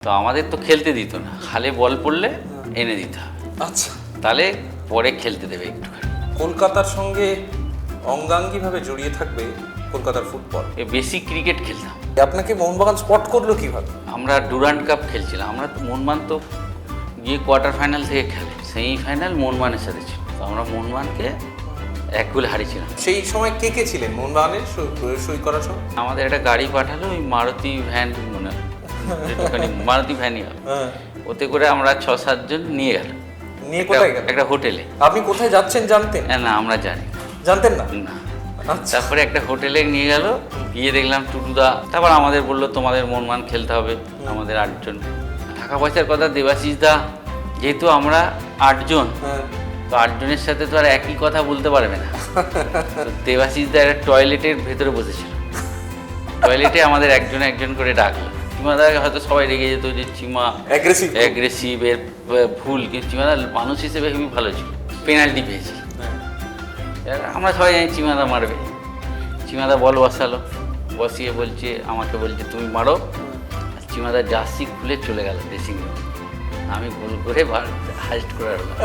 তো আমাদের তো খেলতে দিত না, খালে বল পড়লে এনে দিতে হবে, আচ্ছা। তাহলে পরে খেলতে দেবে একটুখানি। কলকাতার সঙ্গে অঙ্গাঙ্গিভাবে জড়িয়ে থাকবে কলকাতার ফুটবল। বেশি ক্রিকেট খেলতাম। আপনাকে মোহনবাগান স্পট করলো কিভাবে? আমরা ডুরান্ড কাপ খেলছিলাম, আমরা তো মোহনবাগান তো গিয়ে কোয়ার্টার ফাইনাল থেকে খেলে, সেমিফাইনাল মোহনবাগানের সাথে ছিল, তো আমরা মোহনবাগানকে 1 গোলে হারিয়েছিলাম। সেই সময় কে কে ছিলেন মোহনবাগানের সই করার সময়? আমাদের একটা গাড়ি পাঠালো, ওই মারুতি ভ্যান মনে হয়, একটুখানি মারুতি ভ্যানই হবে, হ্যাঁ। ওতে করে আমরা 6-7 জন নিয়ে গেল নিয়ে কোথায় গেল? একটা হোটেলে। আপনি কোথায় যাচ্ছেন জানতেন? না আমরা জানি জানতেন না? না। আচ্ছা। তারপরে একটা হোটেলে নিয়ে গেল, গিয়ে দেখলাম টুটুদা, তারপর আমাদের বললো তোমাদের মোহনবাগান খেলতে হবে, আমাদের 8 জন। টাকা পয়সার কথা দেবাশিস দা, যেহেতু আমরা 8 জন, হ্যাঁ। তো 8 জনের সাথে তো আর একই কথা বলতে পারবে না। তো দেবাশিস দা একটা টয়লেটের ভেতরে বসেছিল, টয়লেটে আমাদের একজন একজন করে ডাকলো। চিমাদাকে হয়তো সবাই রেগে যেত যে চিমা অ্যাগ্রেসিভ, এর ভুল, কিন্তু চিমাদা মানুষ হিসেবে খুবই ভালো ছিল। পেনাল্টি পেয়েছি, আমরা সবাই জানি চিমাদা মারবে। চিমাদা বল বসালো, বসিয়ে বলছে, আমাকে বলছে তুমি মারো। আর চিমাদা জার্সি খুলে চলে গেল ড্রেসিং রুমে, আমি গোল করে হাইস্ট করে রাখলাম।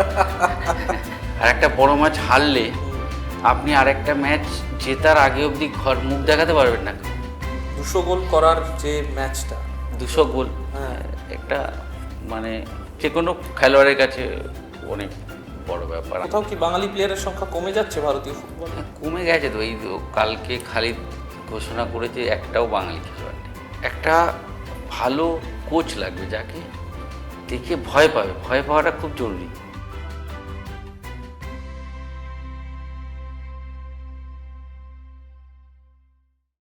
আর একটা বড় ম্যাচ হারলে আপনি আরেকটা ম্যাচ জেতার আগে অবধি ঘর মুখ দেখাতে পারবেন না। 200 গোল করার যে ম্যাচটা, 200 গোল একটা মানে যে কোনো খেলোয়াড়ের কাছে অনেক বড় ব্যাপার। কোথাও কি বাঙালি প্লেয়ারের সংখ্যা কমে যাচ্ছে ভারতীয় ফুটবল? কমে গেছে তো, এই তো কালকে খালিদ ঘোষণা করেছে একটাও বাঙালি খেলোয়াড় নেই। একটা ভালো কোচ লাগবে, যাকে দেখে ভয় পাবে, ভয় পাওয়াটা খুব জরুরি।